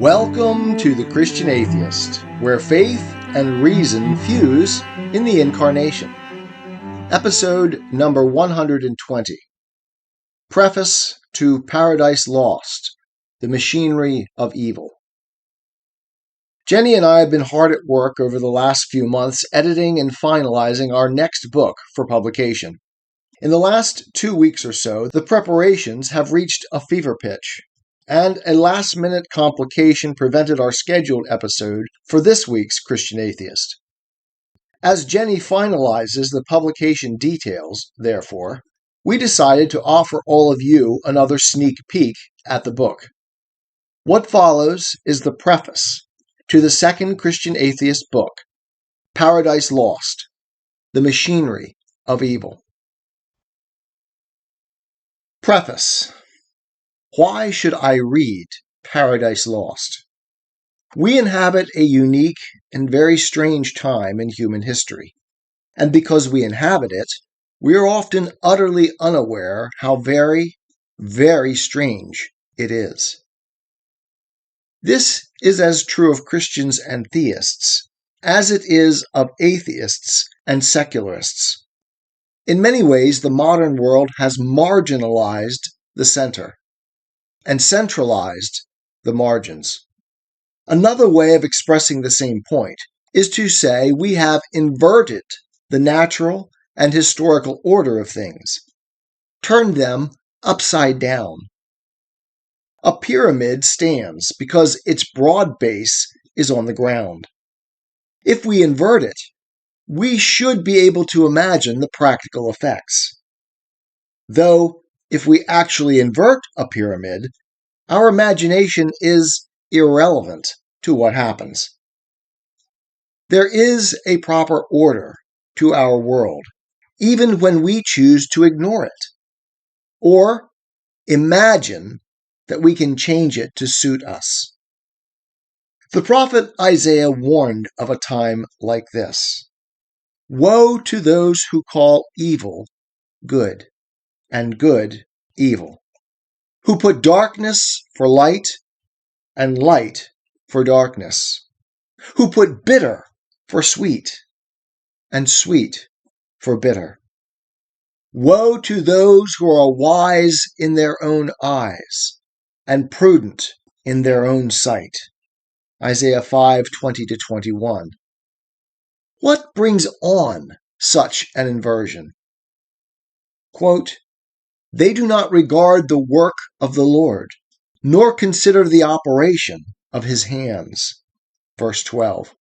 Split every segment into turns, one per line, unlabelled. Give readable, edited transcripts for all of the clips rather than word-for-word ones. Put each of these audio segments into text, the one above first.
Welcome to the Christian Atheist, where faith and reason fuse in the incarnation. Episode number 120. Preface to Paradise Lost, The Machinery of Evil. Jenny and I have been hard at work over the last few months editing and finalizing our next book for publication. In the last 2 weeks or so, the preparations have reached a fever pitch, and a last-minute complication prevented our scheduled episode for this week's Christian Atheist. As Jenny finalizes the publication details, therefore, we decided to offer all of you another sneak peek at the book. What follows is the preface to the second Christian Atheist book, Paradise Lost, The Machinery of Evil. Preface. Why should I read Paradise Lost? We inhabit a unique and very strange time in human history, and because we inhabit it, we are often utterly unaware how very, very strange it is. This is as true of Christians and theists as it is of atheists and secularists. In many ways, the modern world has marginalized the center and centralized the margins. Another way of expressing the same point is to say we have inverted the natural and historical order of things, turned them upside down. A pyramid stands because its broad base is on the ground. If we invert it, we should be able to imagine the practical effects. Though, if we actually invert a pyramid, our imagination is irrelevant to what happens. There is a proper order to our world, even when we choose to ignore it, or imagine that we can change it to suit us. The prophet Isaiah warned of a time like this. Woe to those who call evil good, and good evil, who put darkness for light and light for darkness, who put bitter for sweet and sweet for bitter. Woe to those who are wise in their own eyes and prudent in their own sight. Isaiah 5:20-21. What brings on such an inversion? Quote, they do not regard the work of the Lord, nor consider the operation of his hands. Verse 12.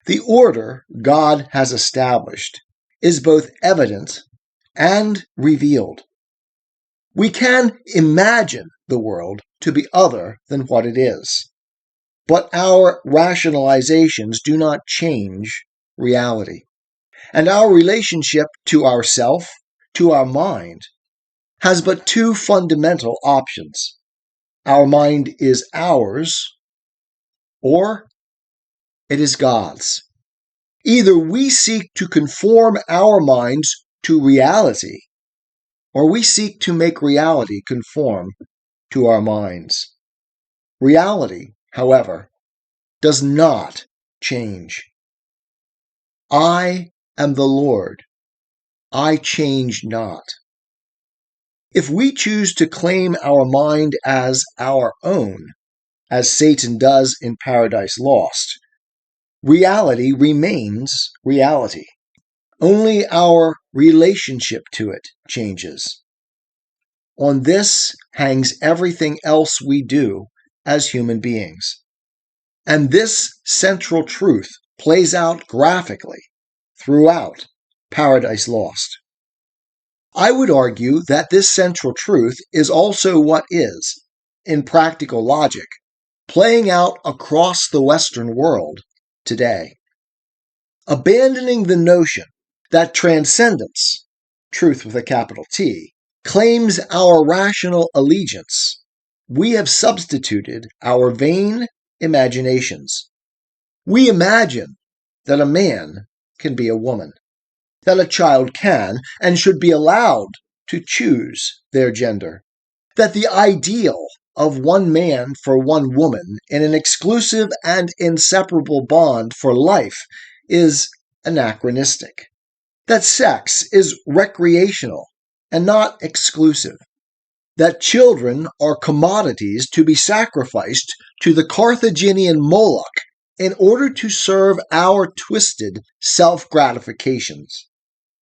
The order God has established is both evident and revealed. We can imagine the world to be other than what it is, but our rationalizations do not change reality. And our relationship to ourself, to our mind, has but two fundamental options. Our mind is ours, or it is God's. Either we seek to conform our minds to reality, or we seek to make reality conform to our minds. Reality, however, does not change. I am the Lord. I change not. If we choose to claim our mind as our own, as Satan does in Paradise Lost, reality remains reality. Only our relationship to it changes. On this hangs everything else we do as human beings. And this central truth plays out graphically throughout Paradise Lost. I would argue that this central truth is also what is, in practical logic, playing out across the Western world today. Abandoning the notion that transcendence, truth with a capital T, claims our rational allegiance, we have substituted our vain imaginations. We imagine that a man can be a woman, that a child can and should be allowed to choose their gender, that the ideal of one man for one woman in an exclusive and inseparable bond for life is anachronistic. That sex is recreational and not exclusive. That children are commodities to be sacrificed to the Carthaginian Moloch in order to serve our twisted self-gratifications.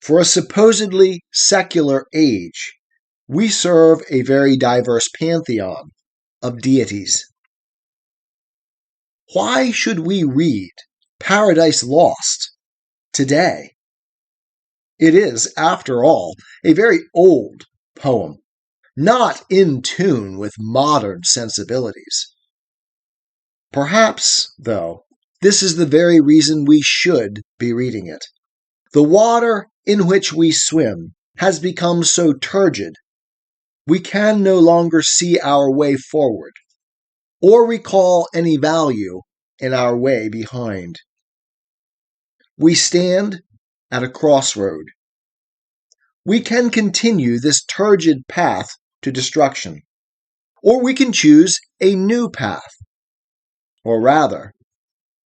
For a supposedly secular age, we serve a very diverse pantheon of deities. Why should we read Paradise Lost today? It is, after all, a very old poem, not in tune with modern sensibilities. Perhaps, though, this is the very reason we should be reading it. The water in which we swim has become so turgid, we can no longer see our way forward, or recall any value in our way behind. We stand at a crossroad. We can continue this turgid path to destruction, or we can choose a new path. Or rather,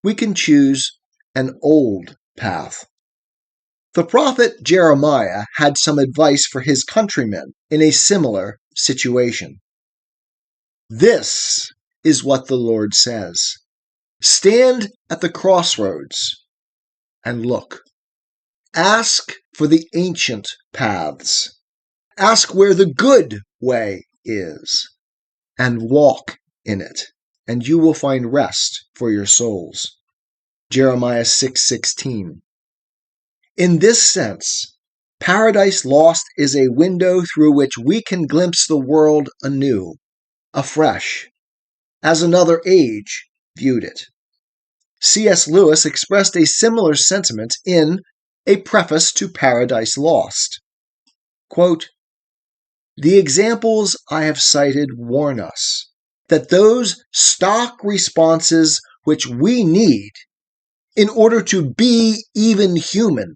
we can choose an old path. The prophet Jeremiah had some advice for his countrymen in a similar situation. This is what the Lord says. Stand at the crossroads and look. Ask for the ancient paths. Ask where the good way is, and walk in it, and you will find rest for your souls. Jeremiah 6:16. In this sense, Paradise Lost is a window through which we can glimpse the world anew, afresh, as another age viewed it. C.S. Lewis expressed a similar sentiment in A Preface to Paradise Lost. Quote, "The examples I have cited warn us that those stock responses which we need in order to be even human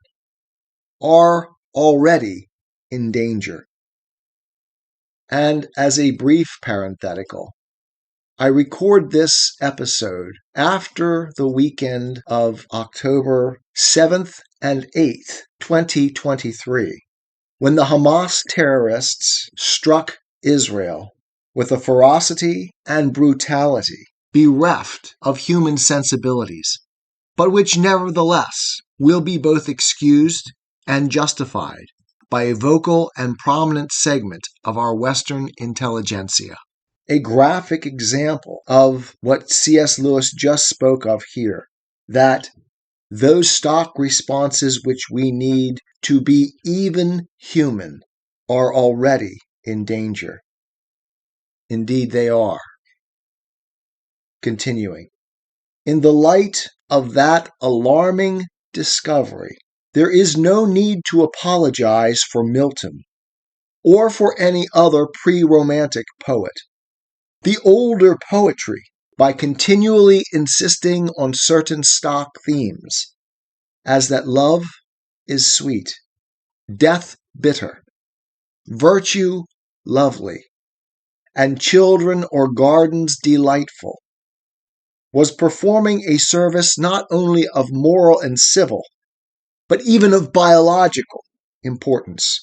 are already in danger." And as a brief parenthetical, I record this episode after the weekend of October 7th and 8th, 2023, when the Hamas terrorists struck Israel with a ferocity and brutality bereft of human sensibilities, but which nevertheless will be both excused and justified by a vocal and prominent segment of our Western intelligentsia. A graphic example of what C.S. Lewis just spoke of here, that those stock responses which we need to be even human are already in danger. Indeed, they are. Continuing. In the light of that alarming discovery, there is no need to apologize for Milton or for any other pre-Romantic poet. The older poetry, by continually insisting on certain stock themes, as that love is sweet, death bitter, virtue lovely, and children or gardens delightful, was performing a service not only of moral and civil, but even of biological importance.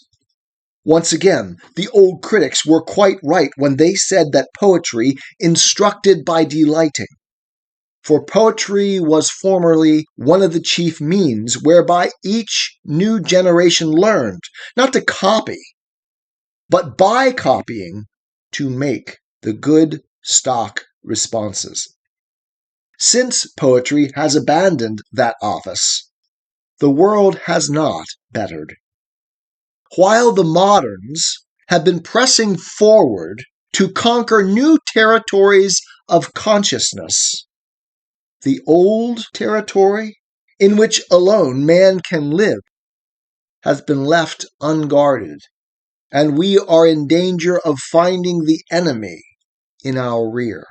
Once again, the old critics were quite right when they said that poetry instructed by delighting. For poetry was formerly one of the chief means whereby each new generation learned not to copy, but by copying to make the good stock responses. Since poetry has abandoned that office, the world has not bettered. While the moderns have been pressing forward to conquer new territories of consciousness, the old territory in which alone man can live has been left unguarded, and we are in danger of finding the enemy in our rear.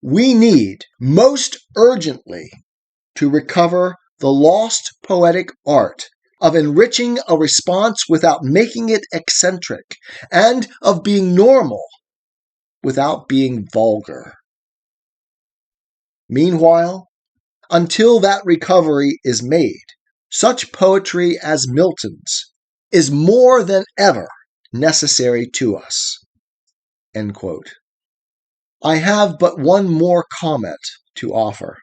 We need most urgently to recover the lost poetic art of enriching a response without making it eccentric, and of being normal without being vulgar. Meanwhile, until that recovery is made, such poetry as Milton's is more than ever necessary to us." End quote. I have but one more comment to offer.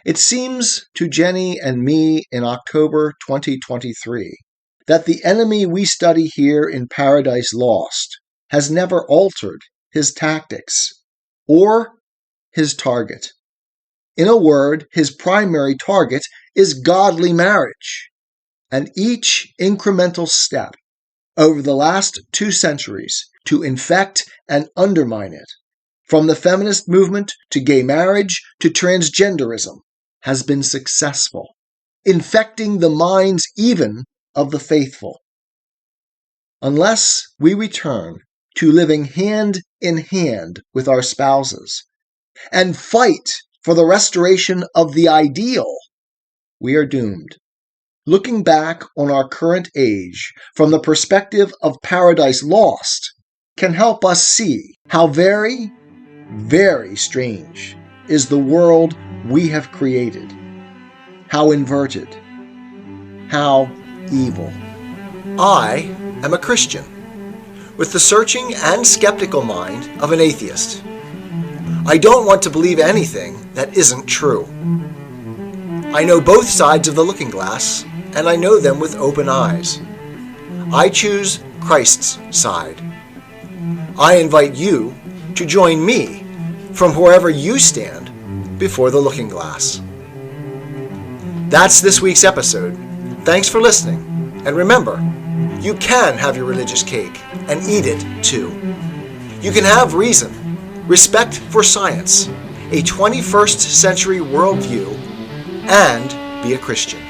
It seems to Jenny and me in October 2023 that the enemy we study here in Paradise Lost has never altered his tactics or his target. In a word, his primary target is godly marriage, and each incremental step over the last 2 centuries to infect and undermine it, from the feminist movement to gay marriage to transgenderism, has been successful, infecting the minds even of the faithful. Unless we return to living hand in hand with our spouses and fight for the restoration of the ideal, we are doomed. Looking back on our current age from the perspective of Paradise Lost can help us see how very, very strange is the world we have created, how inverted, how evil. I am a Christian, with the searching and skeptical mind of an atheist. I don't want to believe anything that isn't true. I know both sides of the looking glass, and I know them with open eyes. I choose Christ's side. I invite you to join me from wherever you stand before the looking glass. That's this week's episode. Thanks for listening. And remember, you can have your religious cake and eat it too. You can have reason, respect for science, a 21st century worldview, and be a Christian.